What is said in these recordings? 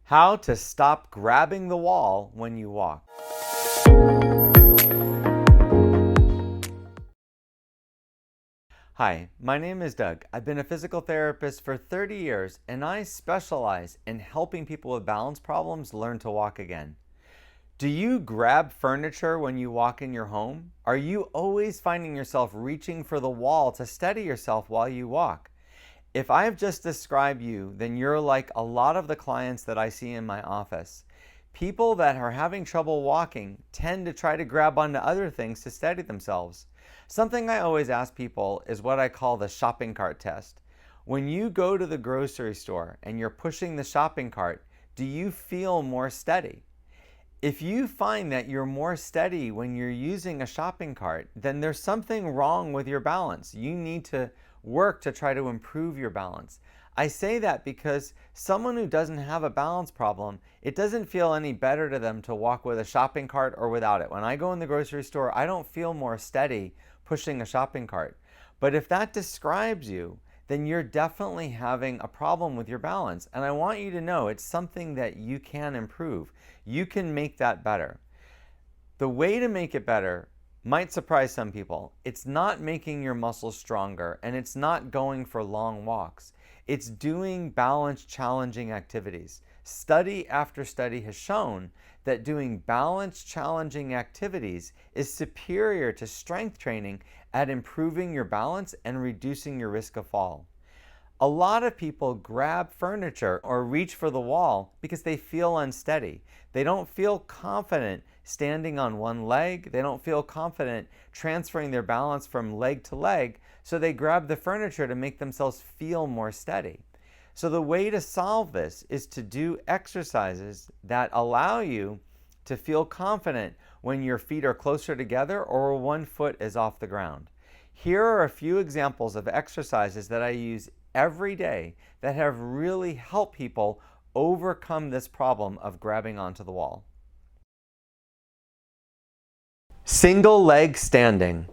How to stop grabbing the wall when you walk. Hi, my name is Doug. I've been a physical therapist for 30 years and I specialize in helping people with balance problems learn to walk again. Do you grab furniture when you walk in your home? Are you always finding yourself reaching for the wall to steady yourself while you walk? If I've just described you, then you're like a lot of the clients that I see in my office. People that are having trouble walking tend to try to grab onto other things to steady themselves. Something I always ask people is what I call the shopping cart test. When you go to the grocery store and you're pushing the shopping cart, do you feel more steady? If you find that you're more steady when you're using a shopping cart, then there's something wrong with your balance. You need to work to try to improve your balance. I say that because someone who doesn't have a balance problem, it doesn't feel any better to them to walk with a shopping cart or without it. When I go in the grocery store, I don't feel more steady pushing a shopping cart. But if that describes you, then you're definitely having a problem with your balance. And I want you to know it's something that you can improve. You can make that better. The way to make it better might surprise some people. It's not making your muscles stronger, and it's not going for long walks. It's doing balance challenging activities. Study after study has shown that doing balance challenging activities is superior to strength training at improving your balance and reducing your risk of fall. A lot of people grab furniture or reach for the wall because they feel unsteady. They don't feel confident standing on one leg. They don't feel confident transferring their balance from leg to leg, so they grab the furniture to make themselves feel more steady. So the way to solve this is to do exercises that allow you to feel confident when your feet are closer together or one foot is off the ground. Here are a few examples of exercises that I use every day that have really helped people overcome this problem of grabbing onto the wall. Single leg standing.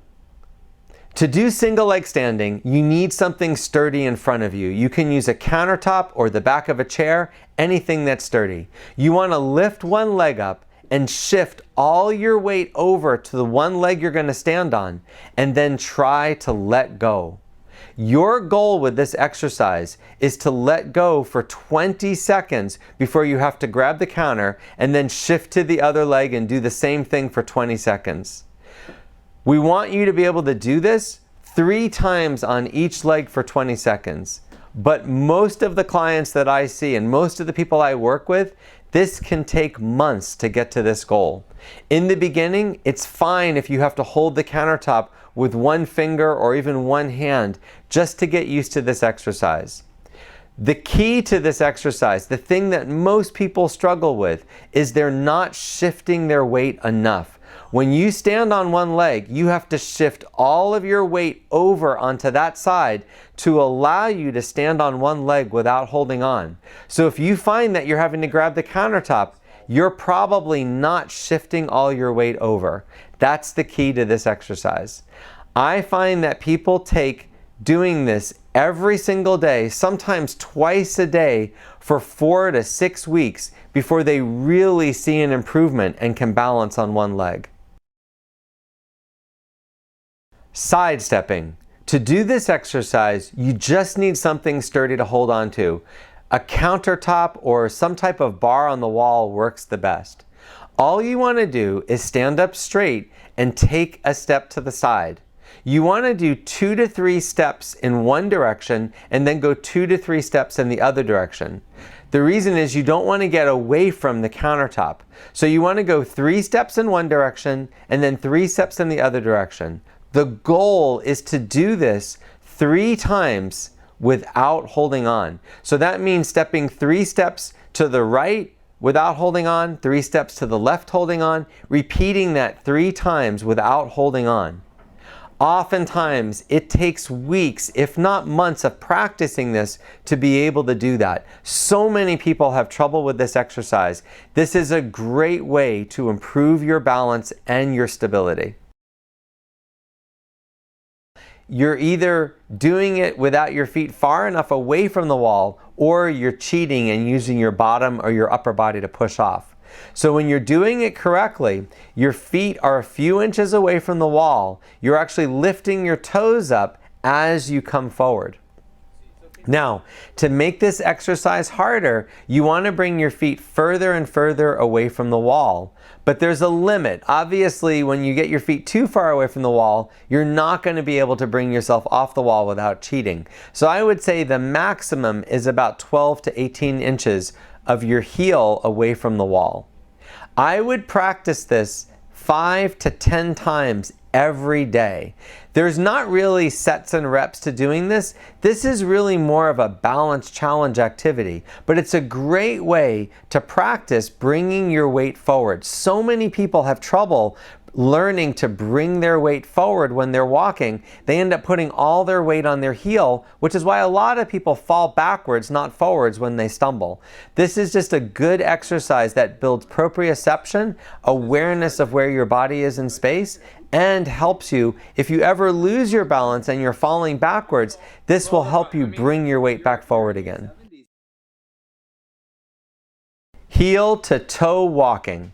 To do single leg standing, you need something sturdy in front of you. You can use a countertop or the back of a chair, anything that's sturdy. You want to lift one leg up and shift all your weight over to the one leg you're going to stand on, and then try to let go. Your goal with this exercise is to let go for 20 seconds before you have to grab the counter and then shift to the other leg and do the same thing for 20 seconds. We want you to be able to do this 3 times on each leg for 20 seconds. But most of the clients that I see and most of the people I work with, this can take months to get to this goal. In the beginning, it's fine if you have to hold the countertop with one finger or even one hand just to get used to this exercise. The key to this exercise, the thing that most people struggle with, is they're not shifting their weight enough. When you stand on one leg, you have to shift all of your weight over onto that side to allow you to stand on one leg without holding on. So if you find that you're having to grab the countertop, you're probably not shifting all your weight over. That's the key to this exercise. I find that people take doing this every single day, sometimes twice a day, for 4 to 6 weeks before they really see an improvement and can balance on one leg. Sidestepping. To do this exercise, you just need something sturdy to hold on to. A countertop or some type of bar on the wall works the best. All you want to do is stand up straight and take a step to the side. You want to do 2 to 3 steps in one direction and then go 2 to 3 steps in the other direction. The reason is you don't want to get away from the countertop. So you want to go 3 steps in one direction and then 3 steps in the other direction. The goal is to do this 3 times without holding on. So that means stepping 3 steps to the right without holding on, 3 steps to the left holding on, repeating that 3 times without holding on. Oftentimes, it takes weeks, if not months, of practicing this to be able to do that. So many people have trouble with this exercise. This is a great way to improve your balance and your stability. you're either doing it without your feet far enough away from the wall, or you're cheating and using your bottom or your upper body to push off. So when you're doing it correctly, your feet are a few inches away from the wall. You're actually lifting your toes up as you come forward. Now, to make this exercise harder, you want to bring your feet further and further away from the wall. But there's a limit. Obviously, when you get your feet too far away from the wall, you're not going to be able to bring yourself off the wall without cheating. So I would say the maximum is about 12 to 18 inches of your heel away from the wall. I would practice this 5 to 10 times every day. There's not really sets and reps to doing this. This is really more of a balance challenge activity, but it's a great way to practice bringing your weight forward. So many people have trouble learning to bring their weight forward when they're walking. They end up putting all their weight on their heel, which is why a lot of people fall backwards, not forwards, when they stumble. This is just a good exercise that builds proprioception, awareness of where your body is in space, and helps you, if you ever lose your balance and you're falling backwards, this will help you bring your weight back forward again. Heel to toe walking.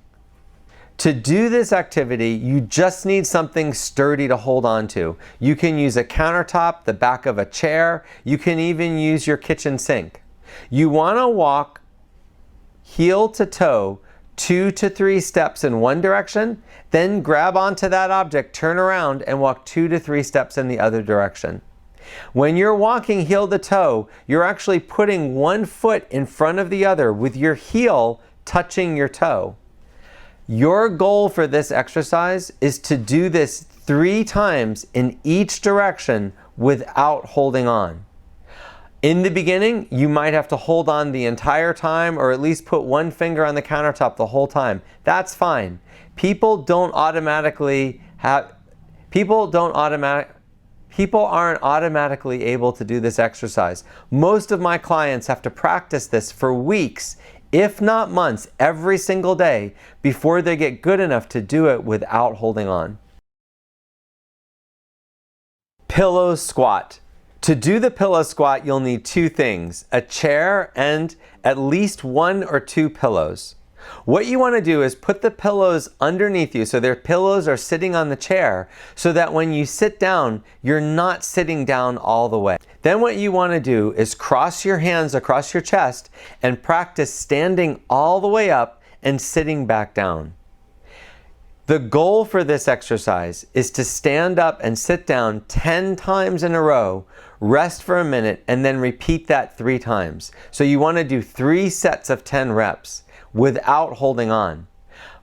To do this activity, you just need something sturdy to hold on to. You can use a countertop, the back of a chair. You can even use your kitchen sink. You want to walk heel to toe 2 to 3 steps in one direction, then grab onto that object, turn around, and walk 2 to 3 steps in the other direction. When you're walking heel to toe, you're actually putting one foot in front of the other with your heel touching your toe. Your goal for this exercise is to do this 3 times in each direction without holding on. In the beginning, you might have to hold on the entire time, or at least put one finger on the countertop the whole time. That's fine. People aren't automatically able to do this exercise. Most of my clients have to practice this for weeks, if not months, every single day before they get good enough to do it without holding on. Pillow squat. To do the pillow squat, you'll need 2 things, a chair and at least 1 or 2 pillows. What you want to do is put the pillows underneath you, so their pillows are sitting on the chair, so that when you sit down, you're not sitting down all the way. Then what you want to do is cross your hands across your chest and practice standing all the way up and sitting back down. The goal for this exercise is to stand up and sit down 10 times in a row, rest for a minute, and then repeat that 3 times. So you want to do 3 sets of 10 reps without holding on.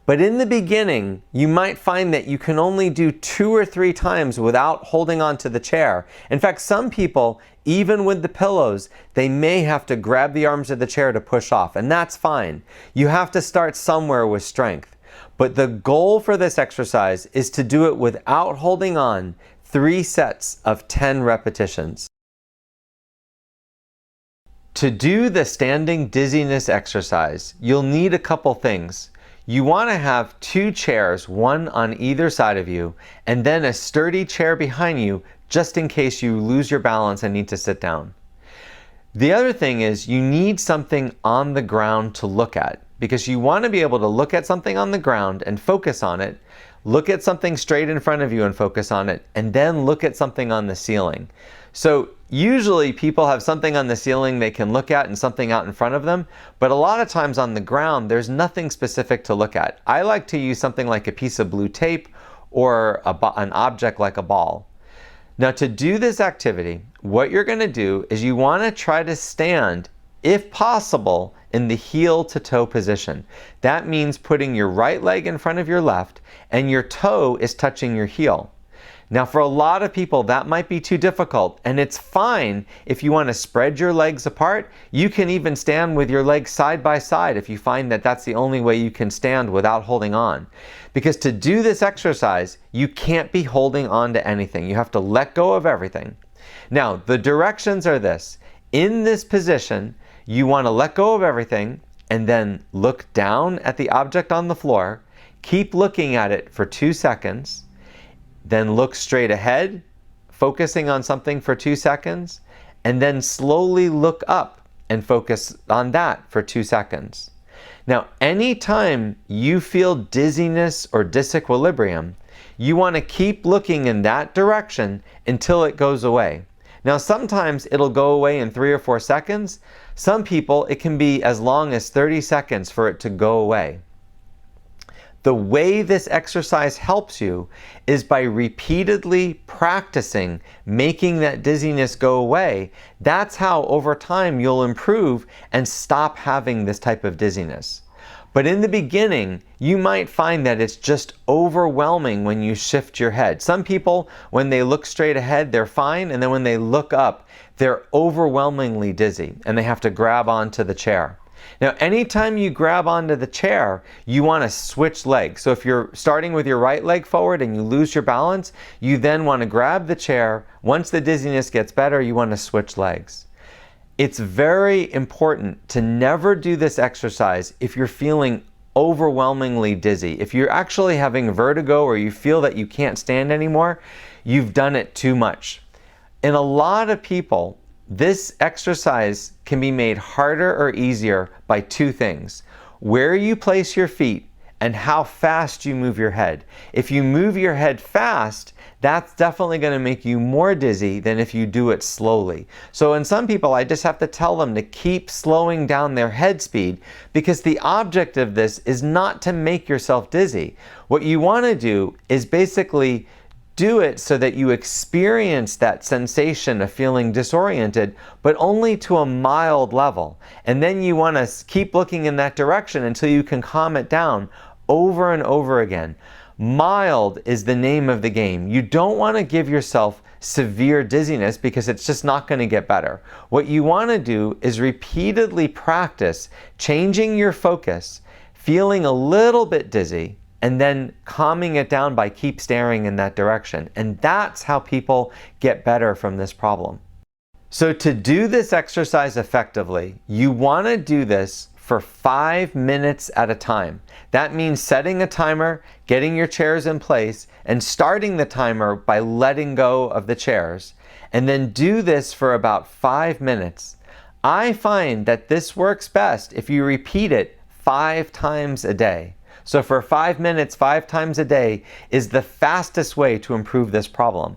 But in the beginning, you might find that you can only do 2 or 3 times without holding on to the chair. In fact, some people, even with the pillows, they may have to grab the arms of the chair to push off, and that's fine. You have to start somewhere with strength. But the goal for this exercise is to do it without holding on, 3 sets of 10 repetitions. To do the standing dizziness exercise, you'll need a couple things. You want to have 2 chairs, one on either side of you, and then a sturdy chair behind you just in case you lose your balance and need to sit down. The other thing is you need something on the ground to look at, because you want to be able to look at something on the ground and focus on it, look at something straight in front of you and focus on it, and then look at something on the ceiling. So usually people have something on the ceiling they can look at and something out in front of them, but a lot of times on the ground there's nothing specific to look at. I like to use something like a piece of blue tape or an object like a ball. Now, to do this activity, what you're going to do is you want to try to stand, if possible, in the heel to toe position. That means putting your right leg in front of your left and your toe is touching your heel. Now, for a lot of people, that might be too difficult, and it's fine if you want to spread your legs apart. You can even stand with your legs side by side if you find that that's the only way you can stand without holding on. Because to do this exercise, you can't be holding on to anything. You have to let go of everything. Now, the directions are this. In this position, you want to let go of everything and then look down at the object on the floor. Keep looking at it for 2 seconds. Then look straight ahead focusing on something for 2 seconds, and then slowly look up and focus on that for 2 seconds. Now, anytime you feel dizziness or disequilibrium, you want to keep looking in that direction until it goes away. Now, sometimes it'll go away in 3 or 4 seconds. Some people, it can be as long as 30 seconds for it to go away. The way this exercise helps you is by repeatedly practicing making that dizziness go away. That's how over time you'll improve and stop having this type of dizziness. But in the beginning, you might find that it's just overwhelming when you shift your head. Some people, when they look straight ahead, they're fine, and then when they look up, they're overwhelmingly dizzy and they have to grab onto the chair. Now, anytime you grab onto the chair, you want to switch legs. So if you're starting with your right leg forward and you lose your balance, you then want to grab the chair. Once the dizziness gets better, you want to switch legs. It's very important to never do this exercise if you're feeling overwhelmingly dizzy. If you're actually having vertigo or you feel that you can't stand anymore, you've done it too much. In a lot of people, this exercise can be made harder or easier by 2 things: where you place your feet and how fast you move your head. If you move your head fast, that's definitely going to make you more dizzy than if you do it slowly. So in some people, I just have to tell them to keep slowing down their head speed, because the object of this is not to make yourself dizzy. What you want to do is basically do it so that you experience that sensation of feeling disoriented, but only to a mild level. And then you want to keep looking in that direction until you can calm it down over and over again. Mild is the name of the game. You don't want to give yourself severe dizziness because it's just not going to get better. What you want to do is repeatedly practice changing your focus, feeling a little bit dizzy, and then calming it down by keep staring in that direction. And that's how people get better from this problem. So to do this exercise effectively, you want to do this for 5 minutes at a time. That means setting a timer, getting your chairs in place, and starting the timer by letting go of the chairs. And then do this for about 5 minutes. I find that this works best if you repeat it 5 times a day. So for 5 minutes, 5 times a day is the fastest way to improve this problem.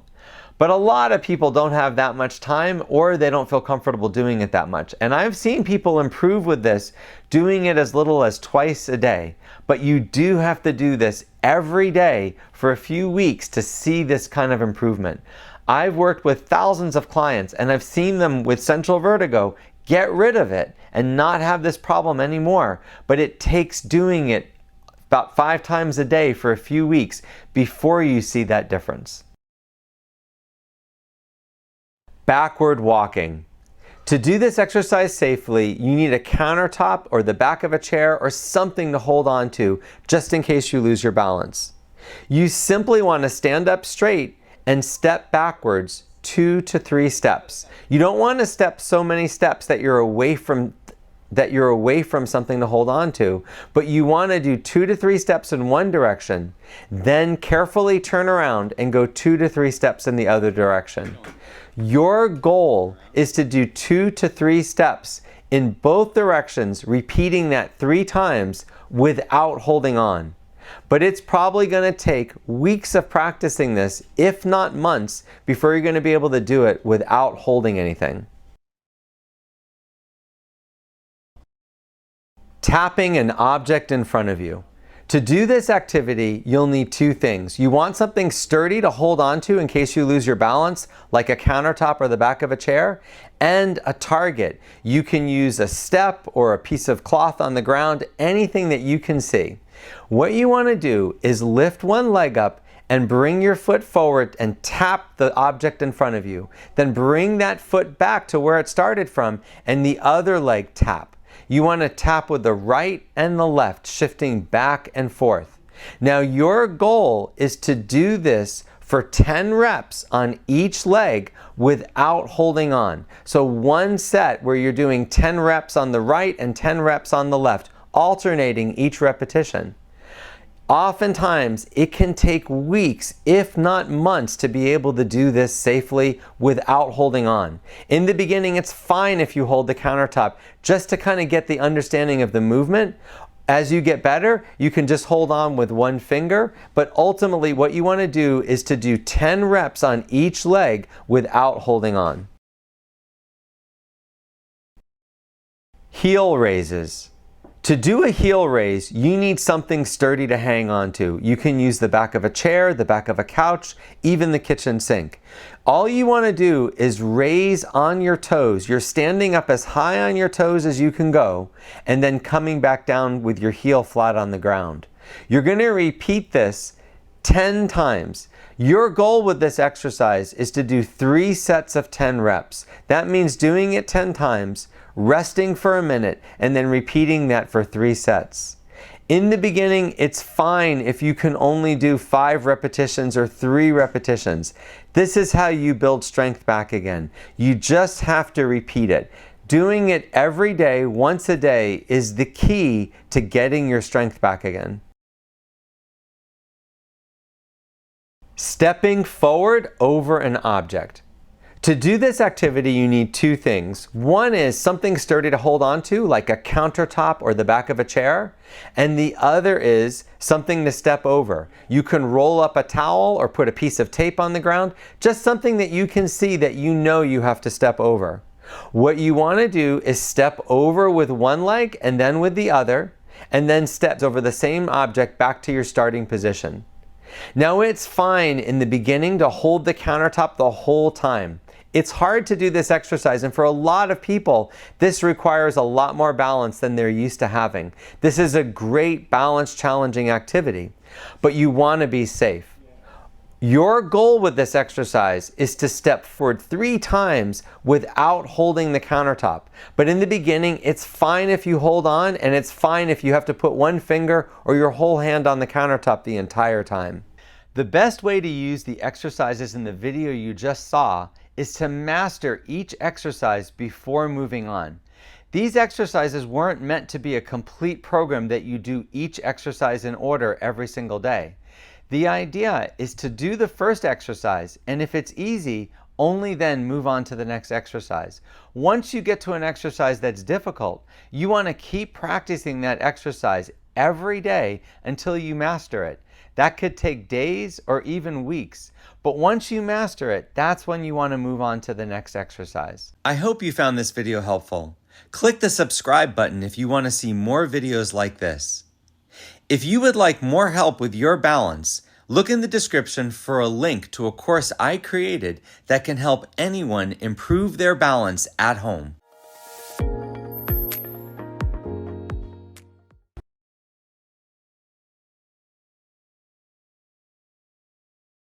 But a lot of people don't have that much time, or they don't feel comfortable doing it that much. And I've seen people improve with this, doing it as little as twice a day. But you do have to do this every day for a few weeks to see this kind of improvement. I've worked with thousands of clients, and I've seen them with central vertigo get rid of it and not have this problem anymore. But it takes doing it about 5 times a day for a few weeks before you see that difference. Backward walking. To do this exercise safely, you need a countertop or the back of a chair or something to hold on to just in case you lose your balance. You simply want to stand up straight and step backwards 2 to 3 steps. You don't want to step so many steps that you're away from something to hold on to, but you want to do 2 to 3 steps in one direction, then carefully turn around and go 2 to 3 steps in the other direction. Your goal is to do 2 to 3 steps in both directions, repeating that 3 times without holding on. But it's probably going to take weeks of practicing this, if not months, before you're going to be able to do it without holding anything. Tapping an object in front of you. To do this activity, you'll need 2 things. You want something sturdy to hold on to in case you lose your balance, like a countertop or the back of a chair, and a target. You can use a step or a piece of cloth on the ground, anything that you can see. What you want to do is lift one leg up and bring your foot forward and tap the object in front of you. Then bring that foot back to where it started from and the other leg tap. You want to tap with the right and the left, shifting back and forth. Now your goal is to do this for 10 reps on each leg without holding on. So one set where you're doing 10 reps on the right and 10 reps on the left, alternating each repetition. Oftentimes, it can take weeks, if not months, to be able to do this safely without holding on. In the beginning, it's fine if you hold the countertop just to kind of get the understanding of the movement. As you get better, you can just hold on with one finger, but ultimately what you want to do is to do 10 reps on each leg without holding on. Heel raises. To do a heel raise, you need something sturdy to hang on to. You can use the back of a chair, the back of a couch, even the kitchen sink. All you want to do is raise on your toes. You're standing up as high on your toes as you can go, and then coming back down with your heel flat on the ground. You're going to repeat this 10 times. Your goal with this exercise is to do 3 sets of 10 reps. That means doing it 10 times, resting for a minute, and then repeating that for 3 sets. In the beginning, it's fine if you can only do 5 repetitions or 3 repetitions. This is how you build strength back again. You just have to repeat it. Doing it every day, once a day, is the key to getting your strength back again. Stepping forward over an object. To do this activity, you need 2 things. One is something sturdy to hold on to, like a countertop or the back of a chair. And the other is something to step over. You can roll up a towel or put a piece of tape on the ground, just something that you can see that you know you have to step over. What you want to do is step over with one leg and then with the other, and then step over the same object back to your starting position. Now, it's fine in the beginning to hold the countertop the whole time. It's hard to do this exercise, and for a lot of people, this requires a lot more balance than they're used to having. This is a great balance challenging activity, but you want to be safe. Your goal with this exercise is to step forward 3 times without holding the countertop. But in the beginning, it's fine if you hold on, and it's fine if you have to put one finger or your whole hand on the countertop the entire time. The best way to use the exercises in the video you just saw is to master each exercise before moving on. These exercises weren't meant to be a complete program that you do each exercise in order every single day. The idea is to do the first exercise, and if it's easy, only then move on to the next exercise. Once you get to an exercise that's difficult, you want to keep practicing that exercise every day until you master it. That could take days or even weeks, but once you master it, that's when you want to move on to the next exercise. I hope you found this video helpful. Click the subscribe button if you want to see more videos like this. If you would like more help with your balance, look in the description for a link to a course I created that can help anyone improve their balance at home.